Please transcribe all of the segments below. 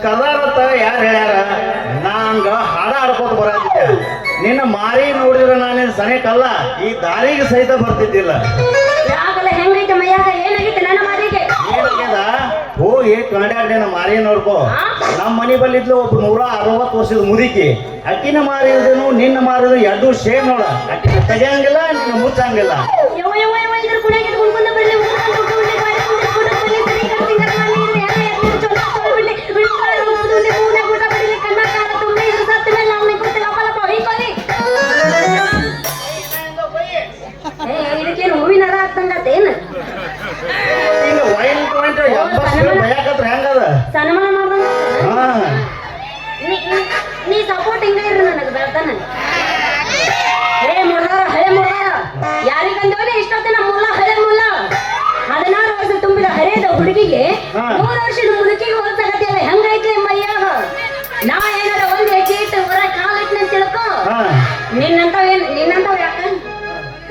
ಕದಾರತ್ತ ಯಾರು ಹೇಳ್ಯಾರ? ನಾಂಗ ಹಾಡ ಆಡ್ಕೋತ ಬರತ್ತಿದ್ದೆ. ನಿನ್ನ ಮಾರಿ ನೋಡಿದ್ರೆ ನಾನು ಸನೇಕಲ್ಲ, ಈ ದಾರಿಗೆ ಸಹಿತ ಬರ್ತಿದ್ದಿಲ್ಲ. ಹೆಂಗೈತೆ ಮೈಯಾಗ? ಏನಾಗೈತೆ ನನ್ನ ಮಾರಿಗೆ? ಏನಾಗ್ಯದ? ಹೋಗಿ ಕಂಡ್ಯಾಡ್ನ ಮಾರಿ ನೋಡ್ಕೋ. ನಮ್ಮ ಮನೆ ಬಲ್ಲಿದ್ಲು ಒಬ್ಬ 160 ವರ್ಷದ ಮುದುಕಿ. ಅಕ್ಕಿನ ಮಾರಿದ್ರು ನಿನ್ನ ಮಾರಿದ್ರು ಎರಡು ಶೇರ್ ನೋಡ. ಅಕ್ಕಿನ ತೆಗಿಯಂಗಿಲ್ಲ, ನಿನ್ನ ಮುಚ್ಚಂಗಿಲ್ಲ. ಇದಕ್ಕೇನು ಹೂವಿನ ಹಾರ ಆಗ್ತಂಗತ್ತೇನು? ಈಗ ವೈನ್ ಪಾಯಿಂಟ್ 80 ಭಯಕತ್ರ ಹೆಂಗದ? ಸನ್ಮಾನ ಮಾಡ್ದಂಗ. ನೀ ಸಪೋರ್ಟ್ ಹಿಂಗ ಇರ್ರಿ ನನಗೆ ಬೆಳ್ತಾನ. ಹೇ ಮುರ್ದಾರ, ಹಳೆ ಮುರ್ದಾರ ಯಾರಿಗಂದವನೇ ಇಷ್ಟೊತ್ತಿನ ಮುಲ್ಲ, ಹಳೆ ಮುಲ್ಲ. 16 ವರ್ಷ ತುಂಬಿದ ಹರೇದ ಹುಡುಗಿಗೆ 100 ವರ್ಷದ ಮುದುಕಿಗೆ ಹೋಗ್ತಗತ್ತಿಲ್ಲ. ಹೆಂಗೈತಿ ಮೈಯಾಗ? ನಾ ಏನಾರ ಒಂದ್ ಹೆಜ್ಜೆ ಇಟ್ಟು ಹೊರ ಕಾಲಿಟ್ನ ತಿಳ್ಕೊ. ನಿನ್ನಂತವ್ ಯಾಕ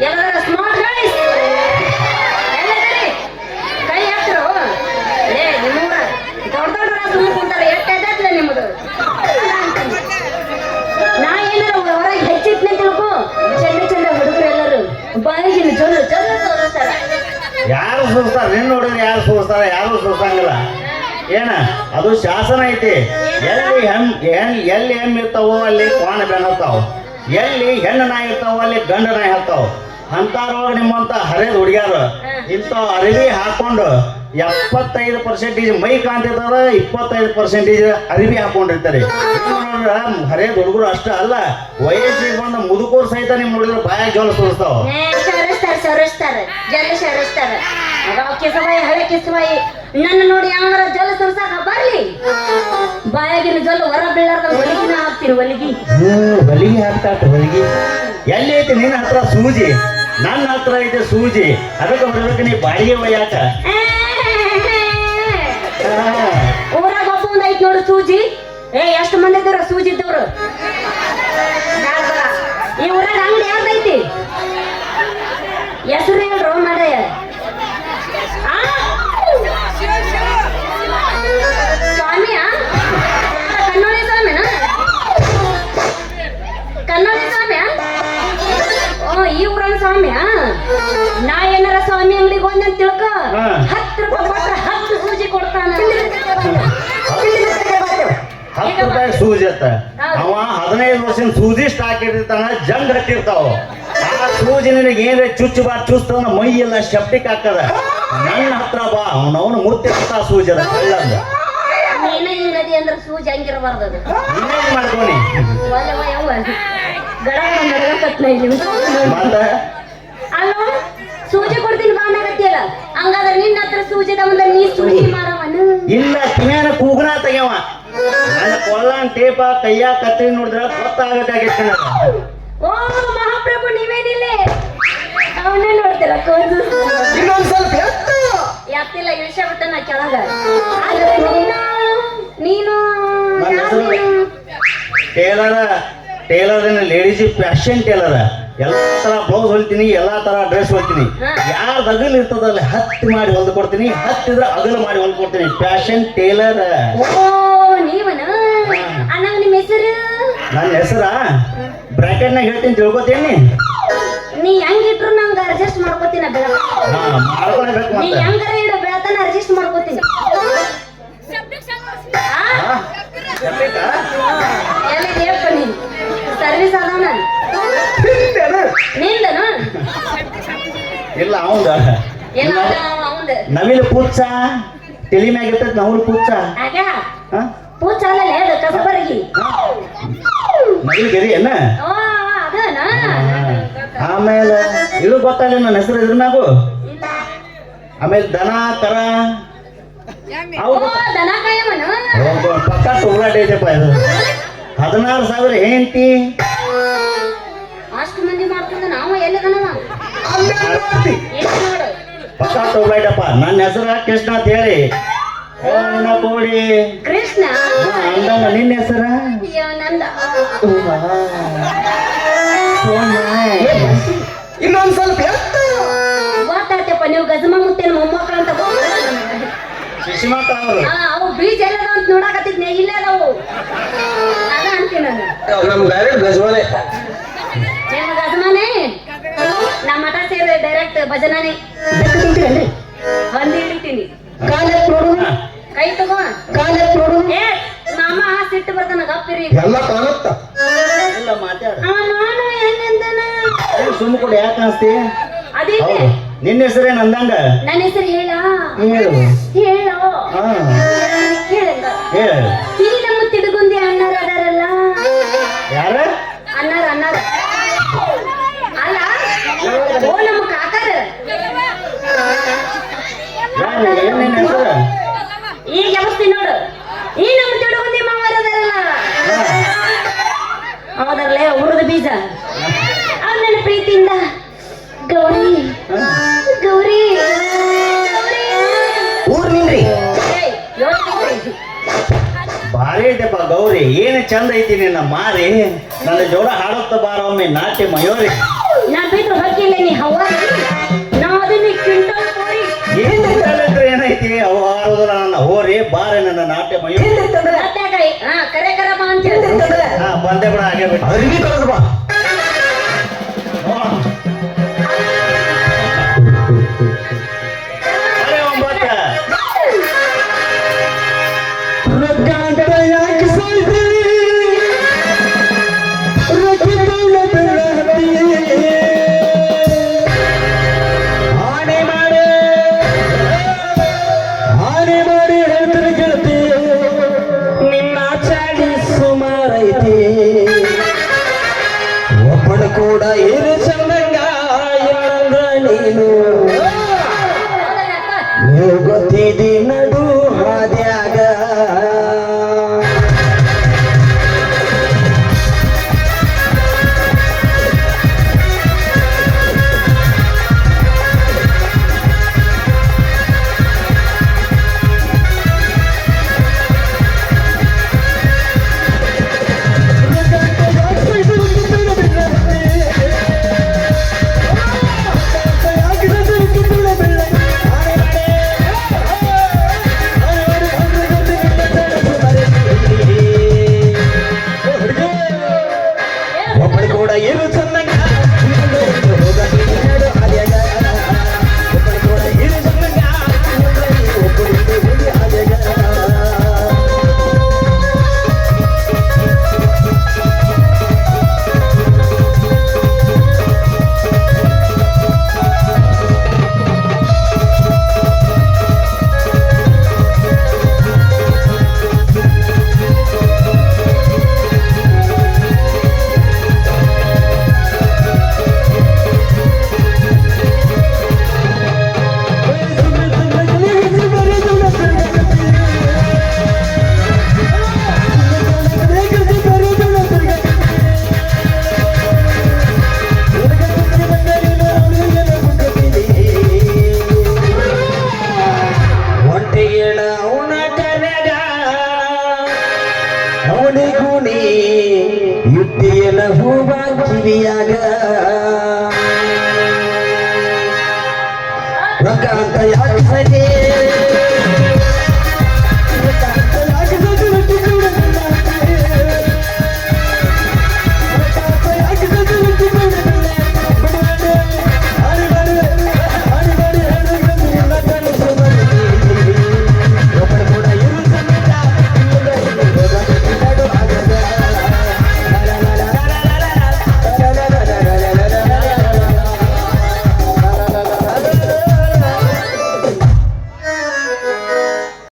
ಎಲ್ಲಾರ ಸ್ಮಾರ್ಟ್ ಗೈಸ್ ಬಾಯಾಗಿನ ಜೊಲ್ಲು ಜೊಲ್ಲು ತೋರಿಸ್ತಾರ. ಯಾರು ಸುರಿಸ್ತಾರ? ನಿನ್ನ ನೋಡಿದ್ರೆ ಯಾರು ಸುರಿಸ್ತಾರ? ಯಾರು ಸುರಿಸಂಗಿಲ್ಲ. ಏನ ಅದು ಶಾಸನ ಐತಿ. ಎಲ್ಲಿ ಹೆಣ್ಣು ಇರ್ತಾವೋ ಅಲ್ಲಿ ಕ್ವಾಣ ಬೆನ್ ಹತ್ತಾವ, ಎಲ್ಲಿ ಹೆಣ್ಣು ನಾಯಿ ಇರ್ತಾವೋ ಅಲ್ಲಿ ಗಂಡ ನಾಯಿ ಹತ್ತಾವ. ಅಂತಾರೊಳಗೆ ನಿಮ್ಮಂತ ಹರಿದ ಹುಡುಗ್ಯಾರು ಇಂಥ ಅರಿವಿ ಹಾಕೊಂಡು 75% ಮೈ ಕಾಣ್ತಿರ್ತಾರ, 25% ಅರಿವಿ ಹಾಕೊಂಡಿರ್ತಾರೆ. ಹರಿದ ಹುಡುಗರು ಅಷ್ಟ ಅಲ್ಲ, ವಯಸ್ಸಿಗೆ ಬಂದ ಮುದುಕೂರು ಸಹಿತ ನಿಮ್ ನೋಡಿದ್ರೆ ಬಾಯಾಗ ಜೋಲ ಸುರಿಸ್ತಾವ. ಸರಿಸ್ತಾರ ಜಲ್ಲು ಸರಿಸ್ತಾರ. ಕಿಸಬಾಯಿ ಹಳೆ ಕಿಸಬಾಯಿ ನನ್ನ ನೋಡಿ ಯಾವಾರ ಜಲ್ಲು ಸುರಿಸಾಕ ಬರ್ಲಿ, ಬಾಯಾಗಿನ ಜಲ್ಲು ಹೊರ ಬೀಳಾರ್ದ ಹೊಲಿಗಿನ ಹಾಕ್ತೀನಿ. ಹೊಲಿಗೆ ಹಾಕ್ತಾಟ. ಹೊಲಿಗೆ ಎಲ್ಲಿ ಐತಿ ನಿನ್ನ ಹತ್ರ ಸೂಜಿ? ನನ್ನ ಹತ್ರ ಐತೆ ಸೂಜಿ. ಅದಕ್ಕೆ ಬರ್ಬೇಕು ನೀ ಬಾಡಿಗೆ ಒಯ್ಯಾಕ. ಊರಾಗ ಒಬ್ಬ ಒಂದ್ ಐತ್ ನೋಡು ಸೂಜಿ. ಎಷ್ಟು ಮಂದಿ ಇದ್ದಾರ ಸೂಜಿ ಇದ್ದವ್ರು? ಈ ಊರಾಗ ಅಂಗಡಿ ಯಾವ್ದೈತಿ? ಹೆಸರು ಹೇಳ್ರು ಮಾರಾಯ. ಸ್ವಾಮಿಯ ಕನ್ನೋಳಿ ಸ್ವಾಮಿನ? ಕನ್ನೋಳಿ ಸ್ವಾಮಿಯ? ಈ ಊರನ್ ಸ್ವಾಮಿಯ? ನಾ ಏನಾರ ಸ್ವಾಮಿ ಅಂಗಡಿಗೆ ಹೋದಂತ ತಿಳ್ಕ, 10 ರೂಪಾಯಿ ಕೊಟ್ರೆ 10 ಸೂಜಿ ಕೊಡ್ತಾನ. 10 ರೂಪಾಯಿ ಸೂಜಿ ಅತ್ತ. ಅವ 15 ವರ್ಷದ ಸೂಜಿ ಸ್ಟಾಕ್ ಇಟ್ಟಿರ್ತಾನ, ಜಂಗ್ ಹಟ್ಟಿರ್ತಾವ. ಆ ಸೂಜಿ ನಿನಗೆ ಏನ್ರ ಚುಚ್ಚುಸ್ತವ, ಮೈ ಎಲ್ಲ ಶೆಪ್ಟಿಕ್ ಹಾಕದ. ನನ್ನ ಹತ್ರ ಬಾ, ಅವನವನು ಮುತ್ತಿರ್ತ ಸೂಜಿ ಅದ ಕಳ್ಳಂದ. ನೀನೇ ಹಿಂಗದಿ ಅಂದ್ರೆ ಸೂಜಿ ಹಂಗಿರಬಾರ್ದು. ಅದು ಇನ್ನೇನ್ ಮಾಡ್ಕೊನಿ ಅಲ್ಲೋ ಸೂಜಿ ಕೊಡ್ತೀನಿ ಬಾ ಅನ್ನಕತ್ತಿಯಲ್ಲ, ಹಂಗಾದ್ರೆ ನಿನ್ನ ಹತ್ರ ಸೂಜಿ ತಗೊಂಡ ನೀ ಸೂಜಿ ಮಾರವನು? ಇಲ್ಲ, ಕಿವ್ಯಾನ ಕೂಗನ ತೆಗ್ಯವ. ನನ್ನ ಕೊಳ್ಳನ್ ಟೇಪ ಕೈಯ ಕತ್ರಿ ನೋಡಿದ್ರ ಗೊತ್ತಾಗಬೇಕಾಗಿತ್ತು ನನಗೆ. ಓ ಮಹಾಪ್ರಭು ನೀವೇನಿಲ್ಲ, ಅವನ್ನೇ ನೋಡ್ತೀರ ಕೂದು. ಇನ್ನೊಂದ್ ಸ್ವಲ್ಪ ಯಾತಿಲ್ಲ ಇಳಿಸ ಬಿಟ್ಟ ನಾ ಕೆಳಗ. ನೀನು ನನ್ನ ಹೆಸರು ಟೇಲರ್ ಲೇಡೀಸ್ ಫ್ಯಾಷನ್ ಟೇಲರ್. ಎಲ್ಲಾ ತರ ಬ್ಲೌಸ್ ಹೊಲ್ತೀನಿ, ಎಲ್ಲಾ ತರ ಡ್ರೆಸ್ ಹೊಲ್ತೀನಿ. ಯಾರ್ದು ಅಗಲ್ ಇರ್ತದಲ್ಲಿ ಹತ್ತಿ ಮಾಡಿ ಹೊಲ್ದು ಕೊಡ್ತೀನಿ, ಹತ್ತಿದ್ರ ಅಗಲು ಮಾಡಿ ಹೊಲ್ದು ಕೊಡ್ತೀನಿ. Fashion Taylor. ಓ ನೀವನ ಅಣ್ಣ, ನಿಮ್ಮ ಹೆಸರು? ನನ್ನ ಹೆಸರ ಬ್ರಾಕೆಟ್ ನಾಗ ಹೇಳ್ತೀನಿ, ತಿಳ್ಕೊತೀನಿ. ನೀ ಹೆಂಗಿಟ್ರು ನಂಗೆ ಅಡ್ಜಸ್ಟ್ ಮಾಡ್ಕೋತೀನಿ. ಮಾಡ್ಕೊಳ್ಬೇಕು ನೀ ಮತ್ತೆ. ಹೆಂಗಾರ ಇಡು ಬೆಳತನ ಅಡ್ಜಸ್ಟ್ ಮಾಡ್ಕೋತೀನಿ. ಎಲ್ಲಿ ದೇವಪ್ಪ ನೀನು ಸರ್ವಿಸ್ ಅದಾವನ ನಿಂದನು? ಇಲ್ಲ ಅವಂದ ಎಲ್ಲ ಅವಂದ ನವಿಲು ಪೂಚ ತಲಿ ಮ್ಯಾಗ ಇರ್ತೈತಿ. ನವಿಲು ಪೂಚ ಆಗ ಪೂಚ ಅಲ್ಲಲ್ಲ ಅದು ಕಸಬರಗಿ. ನವಿಲು ಗೆರಿ ಏನ? ಓ ಅದನ. ಆಮೇಲೆ ಇದು ಗೊತ್ತಾಗಲಿ ನನ್ನ ಹೆಸರು ಇದ್ರ ಮ್ಯಾಗು. ಆಮೇಲೆ ದನ ಕರ ಓ ದನ ಕಾಯವನು. ಪಕ್ಕ ಟೊಗ್ಲಾಟ ಐತೆಪ್ಪ. ಇದು 16,000 ಹೆಂಡತಿ. ಅಷ್ಟು ಮಂದಿ ಮಾಡ್ಕೊಂಡ ನಾವು ಎಲ್ಲಿದನವ ಎಷ್ಟು ನೋಡು. ಪಕ್ಕ ಟೊಗ್ಲಾಟಪ್ಪ. ನನ್ನ ಹೆಸರು ಕೃಷ್ಣ ಅಂತ ಹೇಳಿ ಕೋಡಿ ಕೃಷ್ಣ. ಅಂದಂಗ ನಿನ್ನ ಹೆಸರ? ಅಯ್ಯೋ ನಂದ. ಇನ್ನೊಂದ್ ಸ್ವಲ್ಪ ಗೊತ್ತಾಯ್ತಪ್ಪ, ನೀವು ಗಜಮ ಮುತ್ತೇನ ಮೊಮ್ಮಕ್ಕಳು ಅಂತ ಶಿಶಿಮಾತ ಅವರು. ಅವು ಬೀಜ ಎಲ್ಲದ ಅಂತ ನೋಡಕತ್ತಿದ್ನೆ, ಇಲ್ಲೇ ಅದಾವು. ಅದ ಅಂತೀನಿ ನಾನು. ನಮ್ ಡೈರೆಕ್ಟ್ ಗಜವಾನೆ. ನಿಮ್ಮ ಗಜಮಾನೆ ನಮ್ಮ ಮಠ ಸೇರಿ ಡೈರೆಕ್ಟ್ ಭಜನಾನೆ ತಿಂತೀರನ್ರಿ. ಬಂದು ಹಿಡಿತೀನಿ. ಕೈ ತಗೋ. ಏ ಮಾಮ ಸಿಟ್ಟು ಬರ್ತಾನ, ಗಪ್ಪಿರಿ. ಎಲ್ಲ ಕಾಣುತ್ತ ಇಲ್ಲ ಮಾತಾಡ. ನಾನು ಹೆಂಗಂದನ ಸುಮ್ಮ ಕೊಡಿ, ಯಾಕೆ ಅನ್ಸ್ತಿ? ಅದೇ ನಿನ್ನ ಹೆಸರೇನು ಅಂದಂಗ? ನನ್ನ ಹೆಸರು ಹೇಳ ಹೇಳು. ಹೇಳೋ ಹಾ ಕೇಳಂಗ. ಹೇಳು. ಈ ನಮ್ಮ ತಿಡುಗುಂದಿ ಅಣ್ಣಾರ ಅದಾರಲ್ಲ, ಯಾರ ಅಣ್ಣಾರ ಅಲ್ಲ, ಓ ನಮ್ಮ ಕಾಕಾರ. ಏನ್ ನಿನ್ನ ಹೆಸರು? ಈಗ ಯಾವಸ್ತಿ ನೋಡು, ಈ ನಮ್ಮ ತಿಡುಗುಂದಿ ಮಾವಾರ ಅದಾರಲ್ಲ, ಹೌದಲ್ಲೇ ಉರಿದ ಬೀಜ. ಅವ್ರು ನನ್ನ ಪ್ರೀತಿಯಿಂದ ಗೌರಿ ಗೌರಿ ಊರ್ ನಿನ್ರಿ. ಭಾರಿ ಐತೆಪ್ಪ ಗೌರಿ. ಏನು ಚಂದ ಐತಿ ನಿನ್ನ ಮಾರಿ. ನನ್ನ ಜೋಡ ಹಾಡುತ್ತ ಬಾರೊಮ್ಮೆ ನಾಟ್ಯ ಮಯೂರಿ. ನಾ ಬಿಟ್ಟು ಹೋಗಿಲ್ಲ ನೀ ಹವ್ವ, ನಾ ಅದನ್ನ ಕ್ವಿಂಟಲ್ ಕೋರಿ. ಏನೈತಿ ಅವು ಆರೋದಿಲ್ಲ ನನ್ನ ಹೋರಿ ಬಾರೆ ನನ್ನ ನಾಟ್ಯ ಮಯೂರಿ. ಕರೆ ಕರ ಬಾ ಅಂತ ಹಾ ಬಂದೆ ಬಿಡ, ಹಾಗೆ ಬಿಟ್ಟು ಅರ್ವಿ ಕಳೆದ ಬಾ. ರೊಕ್ಕ ಅಂತ ಯಾಕೆ ಸರಿ